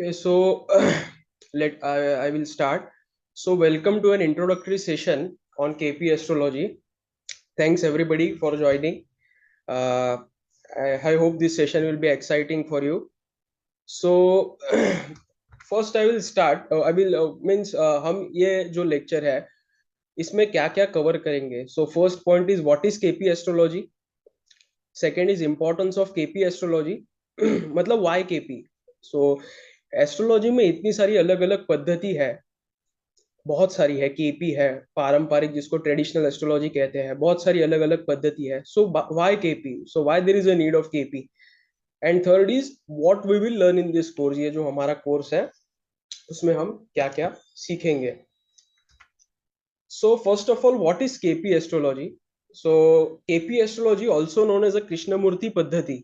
Okay, so I will start. So welcome to an introductory session on KP astrology. Thanks everybody for joining. Uh, I hope this session will be exciting for you. So first I will start. I will means हम ये जो lecture है इसमें क्या क्या cover करेंगे. So first point is what is KP astrology. Second is importance of KP astrology. मतलब why KP. So astrology में इतनी सारी अलग अलग पद्धति है, बहुत सारी है. केपी है, पारंपरिक जिसको ट्रेडिशनल एस्ट्रोलॉजी कहते हैं, बहुत सारी अलग अलग पद्धति है. So why KP, so why there is a need of KP. And third is what we will learn in this course. ये जो हमारा कोर्स है उसमें हम क्या क्या सीखेंगे. So first of all what is KP astrology. So KP astrology also known as a Krishnamurti Paddhati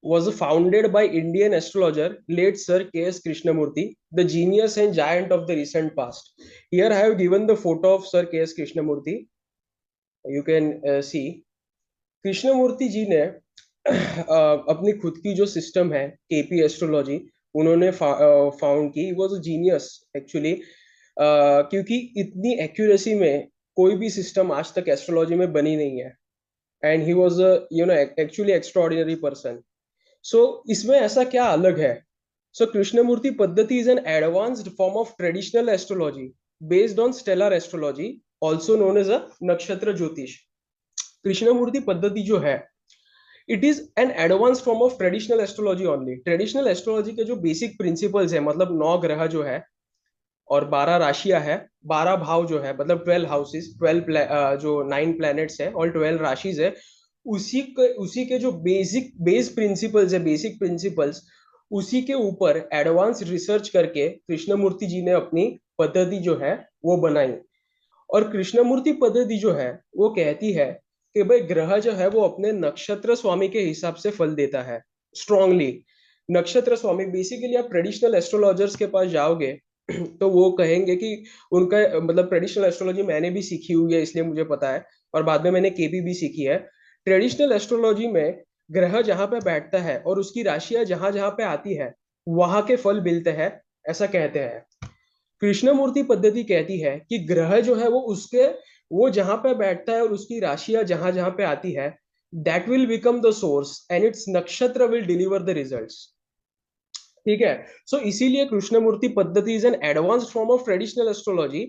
was founded by Indian astrologer late Sir K.S. Krishnamurti, the genius and giant of the recent past. Here I have given the photo of Sir K.S. Krishnamurti. You can see. Krishnamurthy जी ने अपनी खुद की जो system है KP astrology उन्होंने found की. Was a genius actually, क्योंकि इतनी एक्यूरेसी में कोई भी सिस्टम आज तक एस्ट्रोलॉजी में बनी नहीं है. And he was actually extraordinary person. So इसमें ऐसा क्या अलग है. So Krishnamurti Paddhati is an advanced form of traditional astrology based on stellar astrology, also known as a nakshatra jyotish. Krishnamurti Paddhati जो है it is an advance form of traditional astrology only. Traditional astrology के जो basic principles है, मतलब 9 ग्रह जो है और 12 राशियां है, 12 भाव जो है, मतलब 12 हाउसेस, 12 जो 9 प्लैनेट्स है और 12 राशिज है, उसी के जो बेस प्रिंसिपल्स है, बेसिक प्रिंसिपल्स, उसी के ऊपर एडवांस रिसर्च करके कृष्णमूर्ति जी ने अपनी पद्धति जो है वो बनाई. और कृष्णमूर्ति पद्धति जो है वो कहती है कि भाई ग्रह जो है वो अपने नक्षत्र स्वामी के हिसाब से फल देता है स्ट्रांगली. नक्षत्र स्वामी बेसिकली, आप ट्रेडिशनल एस्ट्रोलॉजर्स के पास जाओगे तो वो कहेंगे कि उनका मतलब ट्रेडिशनल एस्ट्रोलॉजी मैंने भी सीखी हुई है इसलिए मुझे पता है, और बाद में मैंने केपी भी सीखी है. ट्रेडिशनल एस्ट्रोलॉजी में ग्रह जहां पे बैठता है और उसकी राशियां जहां जहां पे आती है वहां के फल मिलते हैं, ऐसा कहते हैं. कृष्णमूर्ति पद्धति कहती है कि ग्रह जो है वो उसके, वो जहां पे बैठता है और उसकी राशियां जहां जहां पे आती है, that will become the source and its nakshatra will deliver the results. ठीक है. सो इसीलिए Krishnamurti Paddhati is an advanced form of traditional astrology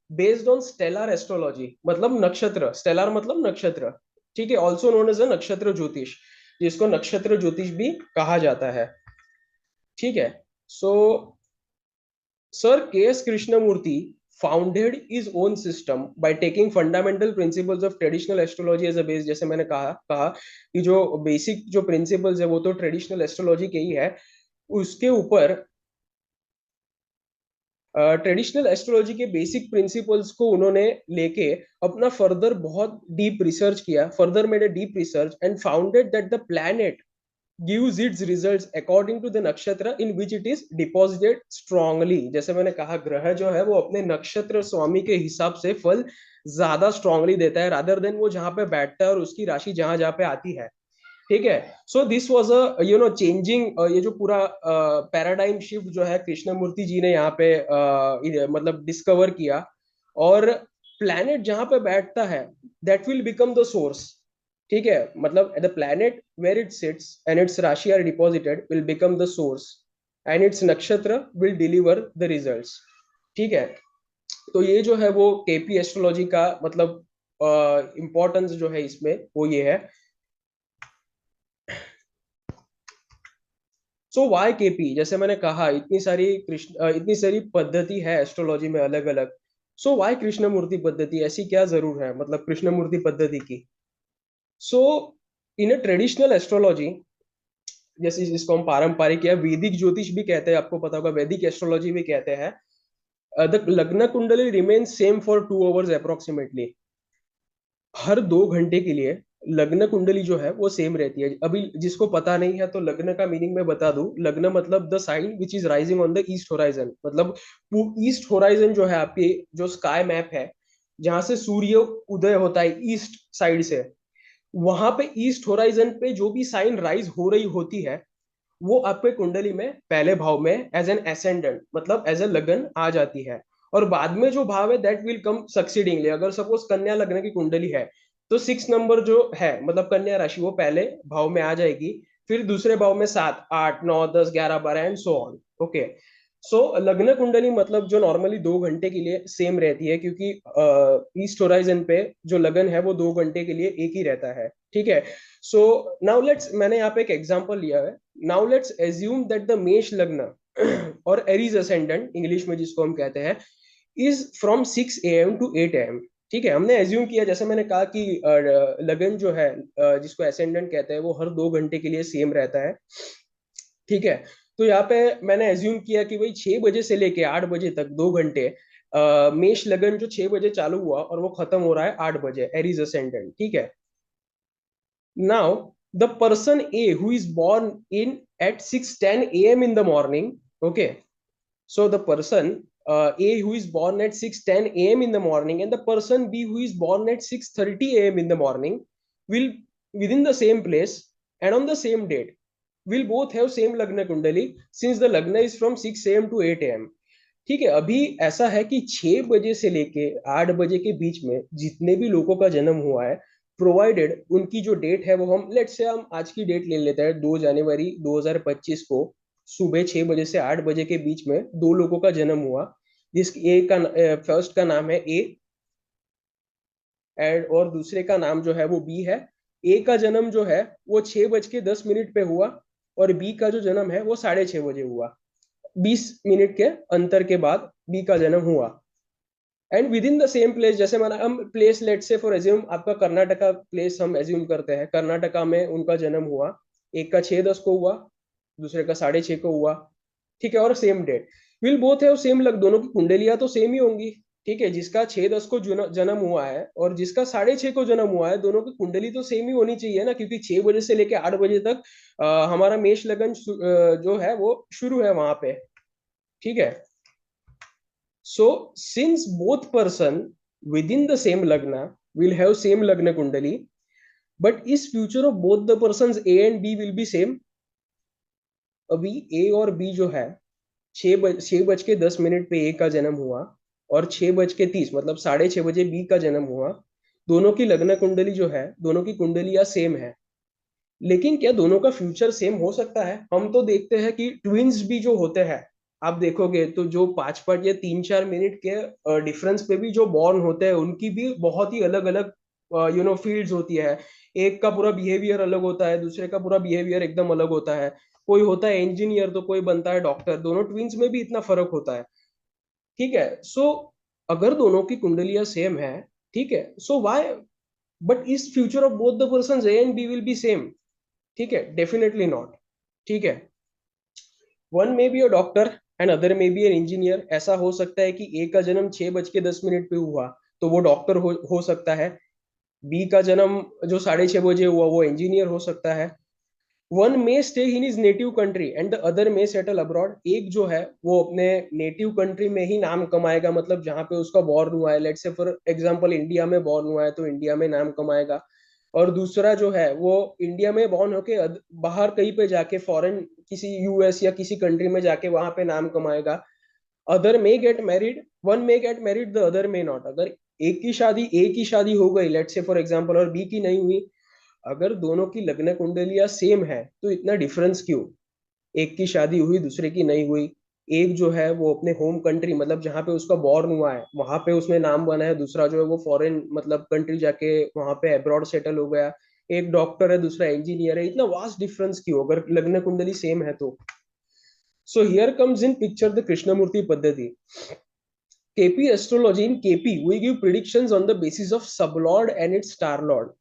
based on stellar astrology, मतलब नक्षत्र, स्टेलर मतलब नक्षत्र. ठीक है. Also known as a nakshatra ज्योतिष, जिसको नक्षत्र ज्योतिष भी कहा जाता है. ठीक है. सो Sir K.S. Krishnamurti founded his own system by taking fundamental principles of traditional astrology as a base. जैसे मैंने कहा कि जो बेसिक जो प्रिंसिपल्स है वो तो ट्रेडिशनल एस्ट्रोलॉजी के ही है. उसके ऊपर ट्रेडिशनल एस्ट्रोलॉजी के बेसिक प्रिंसिपल्स को उन्होंने लेके अपना फर्दर बहुत डीप रिसर्च किया, further made a deep research and founded that the planet gives its results according to the nakshatra in which it is deposited strongly. जैसे मैंने कहा ग्रह जो है वो अपने नक्षत्र स्वामी के हिसाब से फल ज्यादा स्ट्रांगली देता है रादर देन वो जहां पे बैठता है और उसकी राशि जहां जहां पे आती है. ठीक है. So this was a changing, ये जो पूरा पैराडाइम शिफ्ट जो है कृष्णमूर्ति जी ने यहाँ पे मतलब डिस्कवर किया. और प्लैनेट जहां पे बैठता है that will become the source. ठीक है. मतलब the planet where it sits and its rashi are deposited will become the source and its nakshatra will deliver the results. ठीक है. तो ये जो है वो केपी एस्ट्रोलॉजी का मतलब इंपॉर्टेंस जो है इसमें वो ये है. सो वाई केपी, जैसे मैंने कहा इतनी सारी पद्धति है एस्ट्रोलॉजी में अलग अलग. सो वाई कृष्णमूर्ति पद्धति, ऐसी क्या जरूर है मतलब कृष्णमूर्ति पद्धति की. सो इन अ ट्रेडिशनल एस्ट्रोलॉजी, जैसे जिसको हम पारंपरिक या वैदिक ज्योतिष भी कहते हैं, आपको पता होगा वैदिक एस्ट्रोलॉजी भी कहते हैं, the lagna kundali remain same for 2 hours approximately. हर 2 घंटे के लिए लग्न कुंडली जो है वो सेम रहती है. अभी जिसको पता नहीं है तो लग्न का मीनिंग मैं बता दूं. लग्न मतलब the sign which is rising on the east horizon, मतलब ईस्ट होराइजन जो है आपकी जो स्काई मैप है, जहां से सूर्य उदय होता है ईस्ट साइड से, वहां पे ईस्ट होराइजन पे जो भी साइन राइज हो रही होती है वो आपके कुंडली में पहले भाव में एज एन एसेंडेंट, मतलब एज ए लगन आ जाती है। और बाद में जो भाव है दैट विल कम सक्सीडिंगली। अगर सपोज कन्या लग्न की कुंडली है तो 6 नंबर जो है मतलब कन्या राशि वो पहले भाव में आ जाएगी, फिर दूसरे भाव में 7, 8, 9, 10, 11, 12 एंड सो ऑन। ओके। सो लग्न कुंडली मतलब जो नॉर्मली 2 घंटे के लिए सेम रहती है, क्योंकि ईस्ट होराइजन पे जो लगन है वो 2 घंटे के लिए एक ही रहता है। ठीक है। सो नाउ लेट्स, मैंने यहाँ पे एक एग्जांपल लिया है। Now let's assume that the मेष लग्न और एरीज असेंडेंट इंग्लिश में जिसको हम कहते हैं is from 6 AM to 8 AM। ठीक है, हमने एज्यूम किया, जैसे मैंने कहा कि लगन जो है जिसको असेंडेंट कहते हैं वो हर 2 घंटे के लिए सेम रहता है। ठीक है। तो यहाँ पे मैंने एज्यूम किया कि भाई 6 बजे से लेके 8 बजे तक 2 घंटे मेष लगन जो 6 बजे चालू हुआ और वो खत्म हो रहा है 8 बजे, एरीज असेंडेंट। ठीक है। Now, the person A who is born in at 6:10 a.m. in the morning, okay. So the person A who is born at 6:10 a.m. in the morning and the person B who is born at 6:30 a.m. in the morning will within the same place and on the same date will both have same lagna kundali since the lagna is from 6 a.m. to 8 a.m. ठीक है। अभी ऐसा है कि 6 बजे से लेके 8 बजे के बीच में जितने भी लोगों का जन्म हुआ है, प्रोवाइडेड उनकी जो डेट है वो हम लेट से हम आज की डेट ले लेते हैं 2 जनवरी 2025 को सुबह 6 बजे से 8 बजे के बीच में दो लोगों का जन्म हुआ, जिस ए का फर्स्ट का नाम है ए एंड और दूसरे का नाम जो है वो बी है। ए का जन्म जो है वो 6:10 पे हुआ और बी का जो जन्म है वो 6:30 बजे हुआ। 20 मिनट के अंतर के बाद बी का जन्म हुआ and with in the same place. जैसे माना हम प्लेस लेट से फॉर एज्यूम आपका कर्नाटका प्लेस हम एज्यूम करते हैं, कर्नाटका में उनका जन्म हुआ, एक का 6:10 को हुआ, दूसरे का 6:30 को हुआ। ठीक है। और सेम डेट विल बोथ है सेम लग, दोनों की कुंडलियां तो सेम ही होंगी। ठीक है। जिसका 6:10 को जन्म हुआ है और जिसका 6:30 को जन्म हुआ है, दोनों की कुंडली तो सेम ही होनी चाहिए ना, क्योंकि 6 बजे से लेके 8 बजे तक हमारा मेष लगन जो है वो शुरू है वहां पे। ठीक है। So, since both person within the same lagna will have same lagna kundali, but is future of both the persons A and B will be same? अभी A और B जो है 6:10 पे A का जन्म हुआ और 6:30 मतलब 6:30 बजे B का जन्म हुआ। दोनों की लग्न कुंडली जो है, दोनों की कुंडलियां सेम है, लेकिन क्या दोनों का फ्यूचर सेम हो सकता है? हम तो देखते हैं कि ट्विंस भी जो होते हैं, आप देखोगे तो जो 5 5 या 3 4 मिनट के डिफरेंस पे भी जो बॉर्न होते हैं उनकी भी बहुत ही अलग अलग फील्ड्स होती है। एक का पूरा बिहेवियर अलग होता है, दूसरे का पूरा बिहेवियर एकदम अलग होता है। कोई होता है इंजीनियर तो कोई बनता है डॉक्टर, दोनों ट्विंस में भी इतना फर्क होता है। ठीक है। सो अगर दोनों की कुंडलियां सेम है, ठीक है, so why but is future of both the person A and B will be same? ठीक है, डेफिनेटली नॉट। ठीक है। One may be a doctor and other may be an engineer. ऐसा हो सकता है कि ए का जन्म 6:10 पे हुआ तो वो डॉक्टर हो सकता है, बी का जन्म जो 6:30 बजे हुआ वो इंजीनियर हो सकता है। One may stay in his native country and the other may settle abroad. एक जो है वो अपने नेटिव कंट्री में ही नाम कमाएगा, मतलब जहां पे उसका बॉर्न हुआ है, लेट से फॉर एग्जांपल इंडिया में बॉर्न हुआ है तो इंडिया में नाम कमाएगा। और दूसरा जो है वो इंडिया में बॉर्न होके बाहर कहीं पे जाके फॉरेन किसी यूएस या किसी कंट्री में जाके वहां पे नाम कमाएगा। Other may get married, one may get married the other may not. अगर एक की शादी हो गई लेट से फॉर एग्जांपल और बी की नहीं हुई, अगर दोनों की लग्न कुंडलियां सेम है तो इतना डिफरेंस क्यों? एक की शादी हुई दूसरे की नहीं हुई। एक जो है वो अपने होम कंट्री मतलब जहाँ पे उसका बॉर्न हुआ है वहां पे उसने नाम बना है, दूसरा जो है वो फॉरेन मतलब कंट्री जाके वहां पे अब्रॉड सेटल हो गया। एक डॉक्टर है दूसरा इंजीनियर है, इतना वास्ट डिफरेंस क्यों अगर लग्न कुंडली सेम है तो? So here comes in picture the Krishnamurti Paddhati. KP astrology, in KP we give predictions on the basis of sublord and its star lord.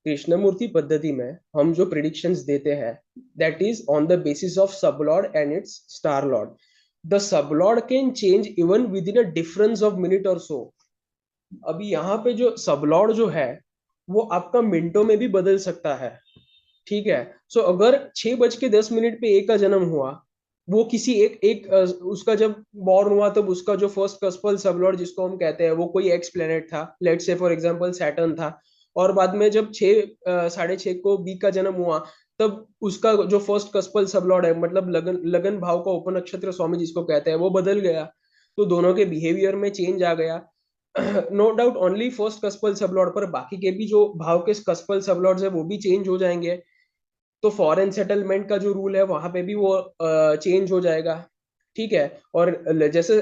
Krishnamurti Paddhati में हम जो प्रिडिक्शंस देते हैं that is on the basis of sublord and its star lord. The sublord can change even within a difference of minute और so. अभी यहाँ पे जो सबलॉर्ड जो है वो आपका मिनटों में भी बदल सकता है। ठीक है। सो अगर 6:10 पे एक का जन्म हुआ, वो किसी उसका जब बॉर्न हुआ तब उसका जो फर्स्ट कस्पल सबलॉर्ड जिसको हम कहते हैं वो कोई एक्स प्लेनेट था, लेट से फॉर एग्जांपल सैटर्न था। और बाद में जब 6 6:30 को बी का जन्म हुआ तब उसका जो फर्स्ट कस्पल सबलॉर्ड है, मतलब लगन लगन भाव का उपनक्षत्र स्वामी जिसको कहते हैं, वो बदल गया। तो दोनों के बिहेवियर में चेंज आ गया। No doubt only first cuspal sublord, पर बाकी के भी जो भाव के कस्पल सबलॉर्ड्स है वो भी चेंज हो जाएंगे। तो फॉरेन सेटलमेंट का जो रूल है वहां पे भी वो चेंज हो जाएगा। ठीक है। और जैसे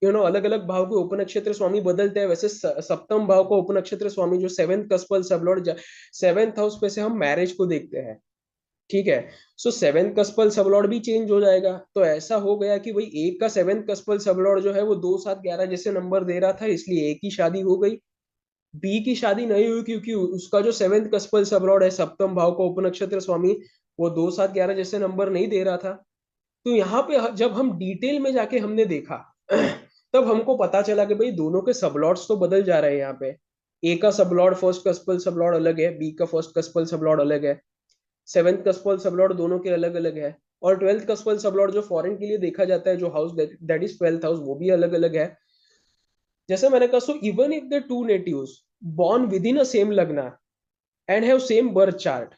अलग अलग भाव के उपनक्षत्र स्वामी बदलते हैं, वैसे सप्तम भाव का उपनक्षत्र स्वामी जो सेवेंथ कस्पल सबलॉर्ड, सेवेंथ हाउस पे से हम मैरिज को देखते हैं। ठीक है। सो सेवेंथ कस्पल सबलॉर्ड भी चेंज हो जाएगा। तो ऐसा हो गया कि भाई एक का सेवेंथ कस्पल सबलॉर्ड जो है वो 2 7 11 जैसे नंबर दे रहा था, इसलिए एक की शादी हो गई। बी की शादी नहीं हुई क्योंकि उसका जो सेवेंथ कस्पल सबलॉर्ड है सप्तम भाव का उपनक्षत्र स्वामी, वो 2 7 11 जैसे नंबर नहीं दे रहा था। तो यहाँ पे जब हम डिटेल में जाके हमने देखा तब हमको पता चला कि भाई दोनों के सबलॉर्ड्स तो बदल जा रहे हैं यहाँ पे। ए का सबलॉर्ड फर्स्ट कस्पल सबलॉर्ड अलग है, बी का फर्स्ट कस्पल सबलॉर्ड अलग है, सेवेंथ कस्पल सबलॉर्ड दोनों के अलग अलग है, और ट्वेल्थ कस्पल सबलॉर्ड जो फॉरेन के लिए देखा जाता है, जो house that is twelfth house, वो भी अलग अलग है। जैसे मैंने कहा, so even if the two natives born within a same lagna and have same birth chart,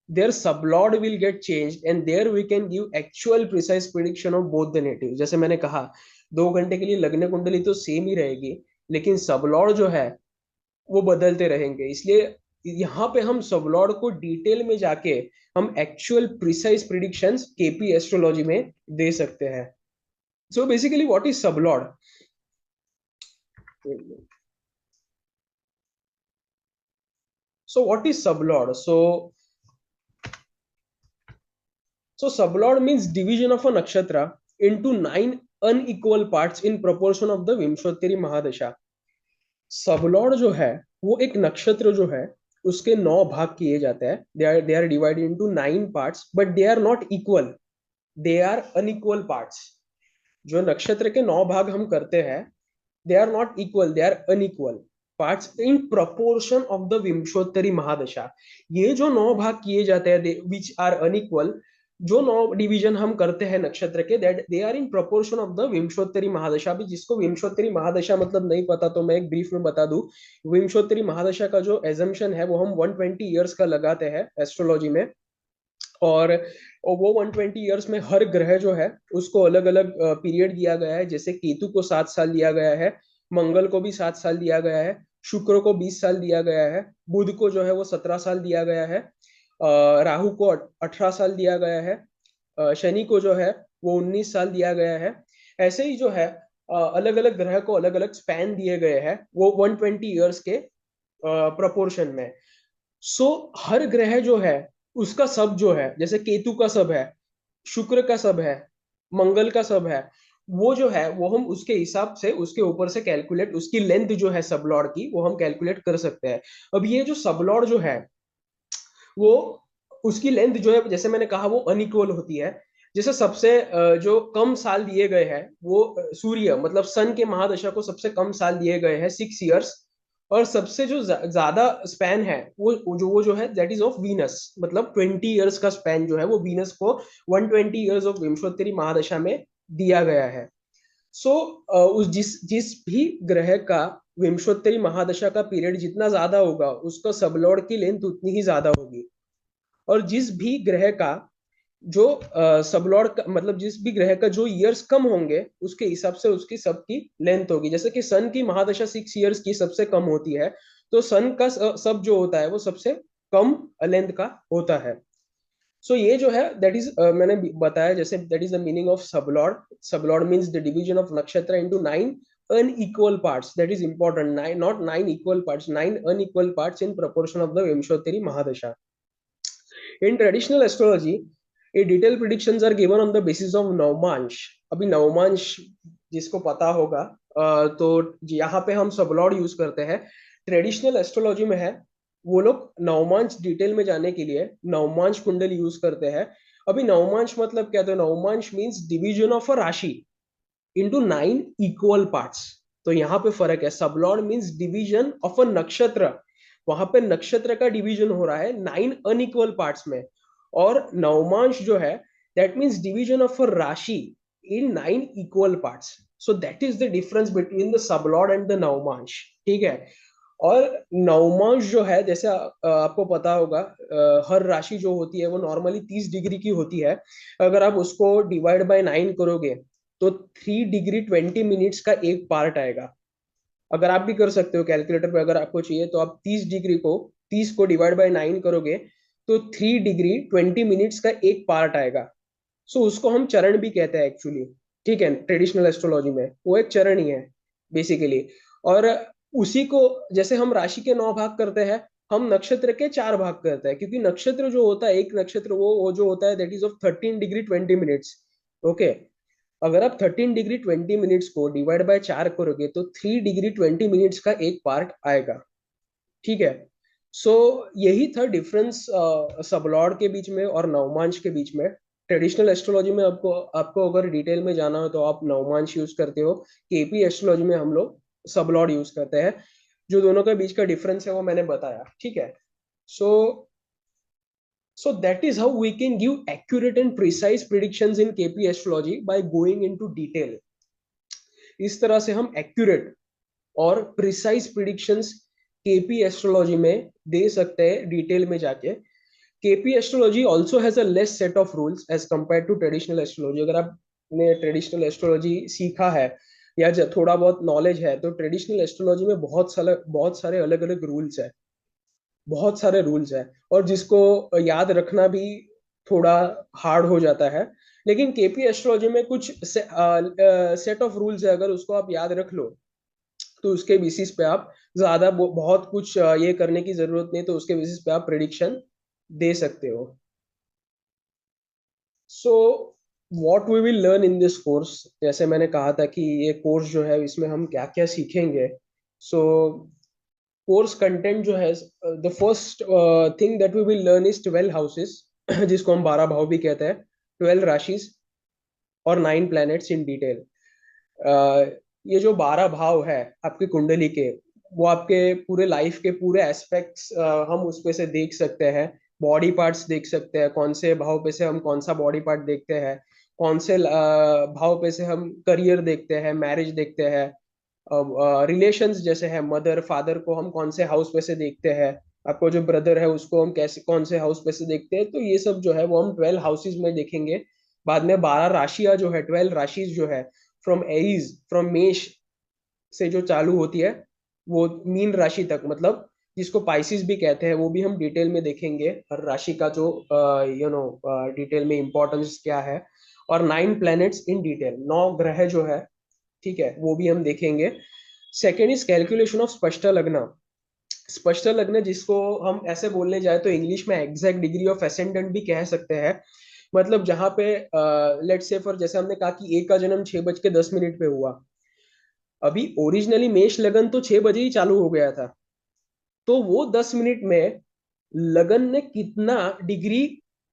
their sublord will get changed, and there we can give actual precise prediction of both the natives. जैसे मैंने कहा 2 घंटे के लिए लग्न कुंडली तो same ही रहेगी, लेकिन सबलॉर्ड जो है वो बदलते रहेंगे। इसलिए यहाँ पे हम सबलॉर्ड को डिटेल में जाके हम actual precise predictions KP astrology में दे सकते हैं। So basically what is sublord? So what is sublord? So sublord means division of a nakshatra into 9 unequal parts in proportion of the Vimshottari Mahadasha. Sublord जो है वो एक नक्षत्र जो है उसके 9 भाग किए जाते हैं। They are divided into 9 parts, but they are not equal, they are unequal parts. जो नक्षत्र के 9 भाग हम करते हैं, they are not equal, they are unequal parts in proportion of the Vimshottari mahadasha. ये जो 9 भाग किए जाते हैं विच आर अनइक्वल, जो 9 डिवीजन हम करते हैं नक्षत्र के, that they are in proportion of the Vimshottari mahadasha. भी जिसको विंशोत्तरी महादशा मतलब नहीं पता तो मैं एक ब्रीफ में बता दूं। विंशोत्तरी महादशा का जो एजम्पशन है वो हम 120 ईयर्स का लगाते हैं एस्ट्रोलॉजी में। और वो 120 ईयर्स में हर ग्रह जो है उसको अलग अलग पीरियड दिया गया है। जैसे केतु को 7 साल दिया गया है, मंगल को भी 7 साल दिया गया है, शुक्र को 20 साल दिया गया है, बुध को जो है वो 17 साल दिया गया है, राहु को 18 साल दिया गया है, शनि को जो है वो 19 साल दिया गया है। ऐसे ही जो है अलग अलग ग्रह को अलग अलग स्पैन दिए गए हैं वो 120 ईयर्स के प्रपोर्शन में। सो हर ग्रह जो है उसका सब जो है, जैसे केतु का सब है, शुक्र का सब है, मंगल का सब है, वो जो है वो हम उसके हिसाब से उसके ऊपर से कैलकुलेट, उसकी लेंथ जो है सबलॉर्ड की वो हम कैलकुलेट कर सकते हैं। अब ये जो सबलॉर्ड जो है वो उसकी लेंथ जो है जैसे मैंने कहा वो अनइक्वल होती है। जैसे सबसे जो कम साल दिए गए हैं वो सूर्य मतलब सन के महादशा को सबसे कम साल दिए गए हैं 6 ईयर्स। और सबसे जो ज्यादा स्पैन है वो जो है दैट इज ऑफ वीनस, मतलब 20 ईयर्स का स्पैन जो है वो वीनस को 120 ईयर्स ऑफ विंशोत्तरी महादशा में दिया गया है। सो उस जिस जिस भी ग्रह का विंशोत्तरी महादशा का पीरियड जितना ज्यादा होगा उसका सबलॉर्ड की लेंथ उतनी ही ज्यादा होगी। और जिस भी ग्रह का जो सबलॉर्ड मतलब जिस भी ग्रह का जो ईयर्स कम होंगे उसके हिसाब से उसकी सबकी लेंथ होगी। जैसे कि सन की महादशा 6 ईयर्स की सबसे कम होती है, तो सन का सब जो होता है वो सबसे कम लेंथ का होता है। सो ये जो है दैट इज मैंने बताया जैसे that is the meaning of sublord. Sublord means the division of नक्षत्र into 9 unequal parts, that is important, nine not 9 equal parts, 9 unequal parts in proportion of the Vimshottari Mahadasha. In traditional astrology, a detailed predictions are given on the basis of नवमांश। अभी नवमांश जिसको पता होगा तो यहाँ पे हम sublord use करते हैं। ट्रेडिशनल एस्ट्रोलॉजी में है वो लोग नवमांश डिटेल में जाने के लिए नवमांश कुंडल यूज करते हैं। अभी नवमांश मतलब क्या? तो नवमांश मीन्स डिवीजन ऑफ अ राशि इनटू 9 equal parts। तो यहाँ पे फर्क है। सबलॉर्ड मीन्स डिवीजन ऑफ अ नक्षत्र, वहां पे नक्षत्र का डिवीजन हो रहा है 9 unequal पार्ट्स में। और नवमांश जो है that means division of a rashi in 9 equal parts। So that is the difference between the sub lord and the navamsa. ठीक है। और नवमांश जो है, जैसे आपको पता होगा, हर राशि जो होती है वो नॉर्मली 30 डिग्री की होती है। अगर आप उसको डिवाइड बाय 9 करोगे तो 3 डिग्री 20 मिनट्स का एक पार्ट आएगा। अगर आप भी कर सकते हो कैलकुलेटर पे, अगर आपको चाहिए तो आप 30 को डिवाइड बाय 9 करोगे तो 3 डिग्री 20 मिनट्स का एक पार्ट आएगा। सो उसको हम चरण भी कहते हैं एक्चुअली। ठीक है, ट्रेडिशनल एस्ट्रोलॉजी में वो एक चरण ही है बेसिकली। और उसी को, जैसे हम राशि के 9 भाग करते हैं, हम नक्षत्र के 4 भाग करते हैं, क्योंकि नक्षत्र जो होता है, एक नक्षत्र वो जो होता है that is of 13 degree 20 minutes. Okay. अगर आप 13 डिग्री 20 मिनट्स को डिवाइड बाय 4 करोगे तो 3 डिग्री 20 मिनट्स का एक पार्ट आएगा। ठीक है। सो यही था डिफरेंस सबलॉर्ड के बीच में और नवमांश के बीच में। ट्रेडिशनल एस्ट्रोलॉजी में आपको आपको अगर डिटेल में जाना हो तो आप नवमांश यूज करते हो। केपी एस्ट्रोलॉजी में हम लोग सबलॉर्ड यूज करते हैं। जो दोनों के बीच का डिफरेंस है वो मैंने बताया। ठीक है। सो so that is how we can give accurate and precise predictions in KP astrology by going into detail. इस तरह से हम एक्यूरेट और प्रिसाइज प्रिडिक्शंस केपी एस्ट्रोलॉजी में दे सकते हैं डिटेल में जाके। KP astrology also has a less set of rules as compare to traditional astrology. अगर आपने ट्रेडिशनल एस्ट्रोलॉजी सीखा है या थोड़ा बहुत नॉलेज है, तो ट्रेडिशनल एस्ट्रोलॉजी में बहुत सारे अलग अलग रूल्स है। बहुत सारे रूल्स है और जिसको याद रखना भी थोड़ा हार्ड हो जाता है। लेकिन केपी एस्ट्रोलॉजी में कुछ सेट ऑफ रूल्स है, अगर उसको आप याद रख लो तो उसके बेसिस पे आप ज्यादा बहुत कुछ ये करने की जरूरत नहीं, तो उसके बेसिस पे आप प्रिडिक्शन दे सकते हो। So what we will learn in this course, जैसे मैंने कहा था कि ये कोर्स जो है इसमें हम क्या क्या सीखेंगे। सो कोर्स कंटेंट जो है, the first thing that we will learn is 12 houses, जिसको हम 12 भाव भी कहते हैं। 12 राशिस और 9 प्लैनेट्स इन डिटेल। ये जो 12 भाव है आपकी कुंडली के, वो आपके पूरे लाइफ के पूरे एस्पेक्ट्स हम उस पे से देख सकते हैं। बॉडी पार्ट्स देख सकते हैं, कौन से भाव पे से हम कौन सा बॉडी पार्ट देखते हैं। कौन से भाव पे से हम करियर देखते हैं, मैरिज देखते हैं। रिलेशंस जैसे है, मदर फादर को हम कौन से हाउस पे से देखते हैं। आपको जो ब्रदर है उसको हम कैसे कौन से हाउस पे से देखते हैं। तो ये सब जो है वो हम 12 हाउसेज में देखेंगे। बाद में 12 राशियां जो है, 12 राशिज जो है, फ्रॉम मेष से जो चालू होती है वो मीन राशि तक, मतलब जिसको पाइसिस भी कहते हैं, वो भी हम डिटेल में देखेंगे। हर राशि का जो डिटेल में इंपॉर्टेंस क्या है। और 9 प्लैनेट्स इन डिटेल, 9 ग्रह जो है, ठीक है, वो भी हम देखेंगे। सेकेंड इज कैलकुलेशन ऑफ स्पष्ट लग्न। स्पष्ट लग्न जिसको हम ऐसे बोलने जाए तो इंग्लिश में एग्जैक्ट डिग्री ऑफ एसेंडेंट भी कह सकते हैं। मतलब जहां पे लेट्स से फॉर, जैसे हमने कहा कि ए का जन्म 6:10 पे हुआ। अभी ओरिजिनली मेष लगन तो 6 बजे ही चालू हो गया था, तो वो 10 मिनट में लगन ने कितना डिग्री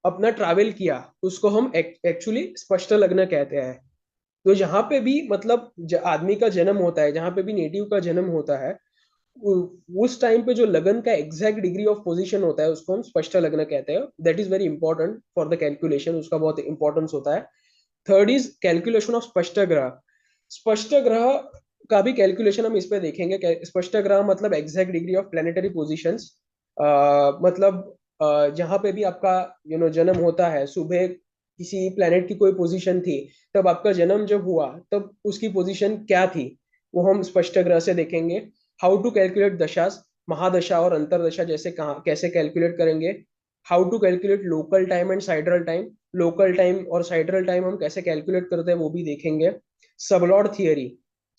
अपना ट्रैवल किया, उसको हम एक्चुअली स्पष्ट लग्न कहते हैं। तो जहां पे भी मतलब आदमी का जन्म होता है, जहां पे भी नेटिव का जन्म होता है, उस टाइम पे जो लगन का एग्जैक्ट डिग्री ऑफ पोजीशन होता है उसको हम स्पष्ट लग्न कहते हैं। That is very important for the calculation, उसका बहुत इंपॉर्टेंस होता है। थर्ड इज कैलकुलेशन ऑफ स्पष्ट ग्रह। स्पष्ट ग्रह का भी कैलकुलेशन हम इस पे देखेंगे। स्पष्ट ग्रह मतलब exact degree of planetary positions. मतलब जहां पे भी आपका जन्म होता है, सुबह किसी प्लेनेट की कोई पोजीशन थी, तब आपका जन्म जब हुआ तब उसकी पोजीशन क्या थी, वो हम स्पष्ट ग्रह से देखेंगे। हाउ टू कैलकुलेट दशास, महादशा और अंतरदशा जैसे कहाँ कैसे कैलकुलेट करेंगे। How to calculate local time and sidereal time, local time और साइड्रल टाइम हम कैसे कैलकुलेट करते हैं वो भी देखेंगे। Sub lord theory,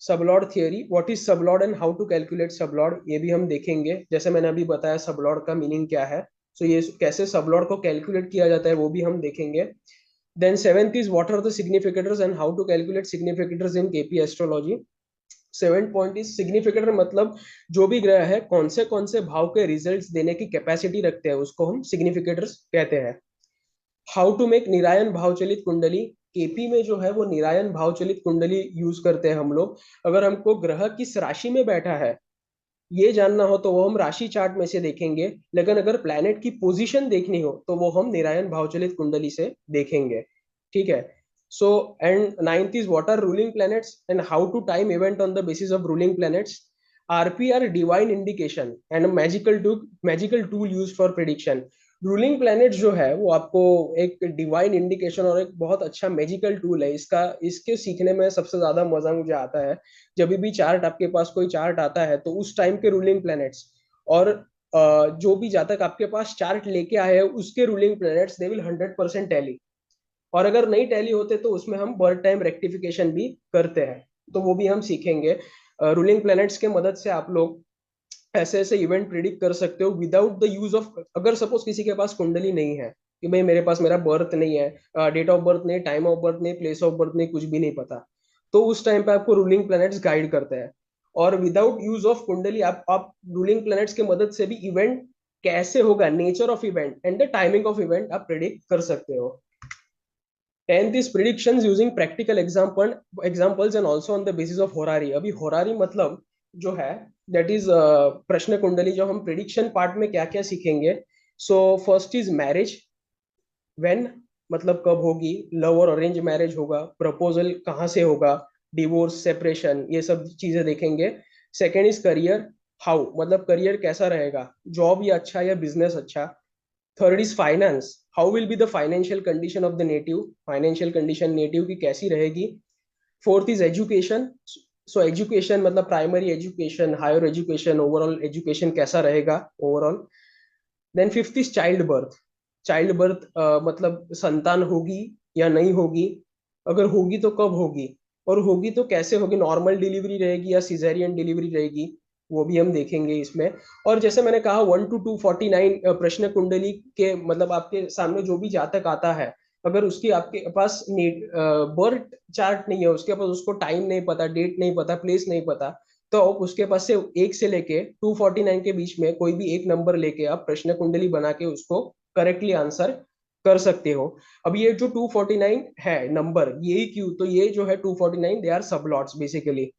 sub lord theory, what is sub lord and how to calculate sub lord, ये भी हम देखेंगे। जैसे मैंने अभी बताया सबलॉर्ड का मीनिंग क्या है, सो ये कैसे सबलॉर्ड को कैलकुलेट किया जाता है वो भी हम देखेंगे। Then seventh is what are the significators and how to calculate significators in KP astrology. Seventh point is significator, मतलब जो भी ग्रह है कौन से भाव के रिजल्ट्स देने की कैपेसिटी रखते हैं उसको हम सिग्निफिकेटर्स कहते हैं। हाउ टू मेक निरायन भाव चलित कुंडली। केपी में जो है वो निरायन भाव चलित कुंडली यूज करते हैं हम लोग। अगर हमको ग्रह किस राशि में बैठा है ये जानना हो तो वो हम राशि चार्ट में से देखेंगे, लेकिन अगर प्लैनेट की पोजीशन देखनी हो तो वो हम निरायन भावचलित कुंडली से देखेंगे। ठीक है। So and ninth is what are ruling planets and how to time event on the basis of ruling planets. RPR divine indication and magical tool use for prediction. Ruling planet जो है वो आपको एक डिवाइन इंडिकेशन और एक बहुत अच्छा magical tool है। इसके सीखने में सबसे ज्यादा मजा मुझे आता है जब भी चार्ट आपके पास कोई चार्ट आता है तो उस टाइम के रूलिंग प्लैनेट्स और जो भी जातक आपके पास चार्ट लेके आए हैं उसके ruling planets they will 100% tally. और अगर नहीं टैली होते तो उसमें हम बर्थ टाइम रेक्टिफिकेशन भी करते हैं, तो वो भी हम सीखेंगे। रूलिंग प्लैनेट्स के मदद से आप लोग ऐसे ऐसे इवेंट प्रिडिक्ट कर सकते हो विदाउट द यूज ऑफ, अगर सपोज किसी के पास कुंडली नहीं है कि भाई मेरे पास मेरा बर्थ नहीं है, डेट ऑफ बर्थ नहीं, टाइम ऑफ बर्थ नहीं, प्लेस ऑफ बर्थ नहीं, कुछ भी नहीं पता, तो उस टाइम पे आपको रूलिंग प्लैनेट्स गाइड करते हैं। और विदाउट यूज ऑफ कुंडली आप रूलिंग प्लैनेट्स की मदद से भी इवेंट कैसे होगा, nature of event and the timing of event आप प्रिडिक्ट कर सकते हो। 10th is predictions using practical examples and also on the basis of horary। अभी horary मतलब जो है that is प्रश्न कुंडली, जो हम prediction पार्ट में क्या क्या सीखेंगे। So first is marriage, when मतलब कब होगी, लव और अरेंज मैरिज होगा, प्रपोजल कहाँ से होगा, डिवोर्स, सेपरेशन, ये सब चीजें देखेंगे। सेकेंड इज करियर, हाउ मतलब करियर कैसा रहेगा, जॉब या अच्छा या बिजनेस अच्छा। Third is finance, how will be the financial condition of the native, financial condition native की कैसी रहेगी। Fourth is education, so education मतलब primary education, higher education, overall education कैसा रहेगा overall. Then fifth is child birth, child birth मतलब संतान होगी या नहीं होगी, अगर होगी तो कब होगी, और होगी तो कैसे होगी, नॉर्मल डिलीवरी रहेगी या सिजेरियन डिलीवरी रहेगी, वो भी हम देखेंगे इसमें। और जैसे मैंने कहा 1 to 249 प्रश्न कुंडली के मतलब आपके सामने जो भी जातक आता है, अगर उसकी आपके पास बर्थ चार्ट नहीं है, उसके पास उसको टाइम नहीं पता, डेट नहीं पता, प्लेस नहीं पता, तो उसके पास से 1 से लेके 249 के बीच में कोई भी एक नंबर लेके आप प्रश्न कुंडली बना के उसको करेक्टली आंसर कर सकते हो। अब ये जो 249 है नंबर, यही क्यों, तो ये जो है 249 they are sublots basically.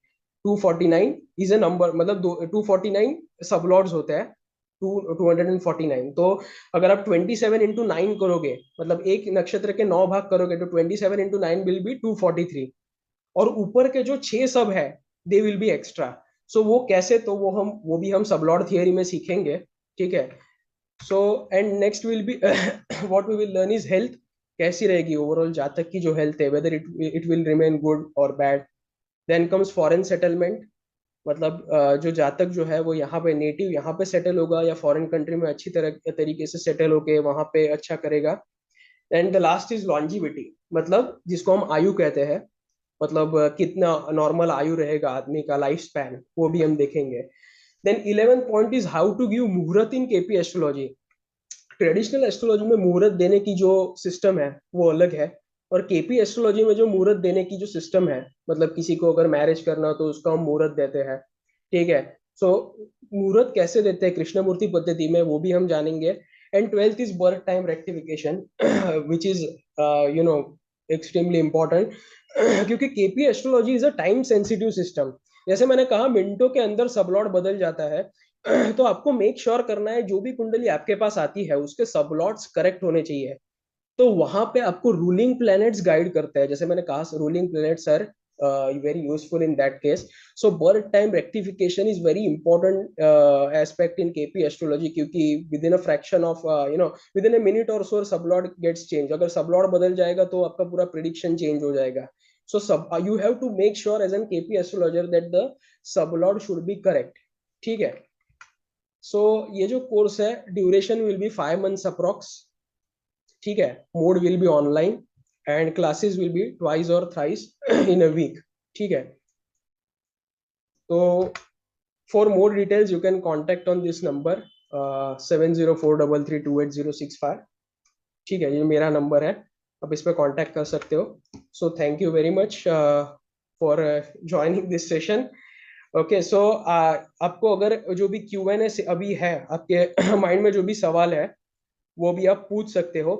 249 is a number, मतलब 249 सबलॉट्स होते हैं, 249। तो अगर आप 27 into 9 करोगे, मतलब एक नक्षत्र के 9 भाग करोगे, तो 27 into 9 विल बी 243। और ऊपर के जो 6 सब है दे विल बी एक्स्ट्रा। सो वो कैसे, तो वो भी हम सबलॉट थियरी में सीखेंगे, ठीक है। So and next will be what we will learn is health, कैसी रहेगी ओवरऑल जातक की जो हेल्थ है, whether it will remain good और bad. Then comes foreign settlement, मतलब जो जातक जो है वो यहाँ पे नेटिव यहाँ पे सेटल होगा या फॉरेन कंट्री में अच्छी तरह तरीके से सेटल होके वहां पे अच्छा करेगा। And the last is longevity, मतलब जिसको हम आयु कहते हैं, मतलब कितना नॉर्मल आयु रहेगा आदमी का, लाइफ स्पैन, वो भी हम देखेंगे। Then 11th point is how to give muhurta in KP astrology. Traditional astrology में मुहूर्त देने की जो सिस्टम है वो अलग है, और केपी एस्ट्रोलॉजी में जो मुहूर्त देने की जो सिस्टम है, मतलब किसी को अगर मैरिज करना हो तो उसका हम मुहूर्त देते हैं, ठीक है। सो मुहूर्त कैसे देते हैं कृष्णमूर्ति पद्धति में, वो भी हम जानेंगे। एंड 12th इज birth time rectification which is you know extremely important क्योंकि KP astrology is a time sensitive system. जैसे मैंने कहा मिनटों के अंदर सबलॉट बदल जाता है तो आपको मेक श्योर करना है जो भी कुंडली आपके पास आती है उसके सबलॉट्स करेक्ट होने चाहिए। तो वहां पे आपको रूलिंग प्लैनेट्स गाइड करते हैं, जैसे मैंने कहा ruling planets are very useful in that case. So birth time rectification is very important aspect in KP astrology, क्योंकि within a fraction of within a minute और so सबलॉट gets change, अगर सबलॉट बदल जाएगा तो आपका पूरा prediction change हो जाएगा। सो सब you have to make sure as an KP astrologer that the sublot should be correct, ठीक है। सो ये जो कोर्स है duration will be 5 months approx, ठीक है। Mode will be online and classes will be twice और thrice in a week, ठीक है। तो for more details you can contact on this number 7043328065, ठीक है, ये मेरा नंबर है, आप इस पर कॉन्टेक्ट कर सकते हो। So thank you very much for joining this session. Okay, so आपको अगर जो भी Q&A अभी है आपके माइंड में जो भी सवाल है वो भी आप पूछ सकते हो।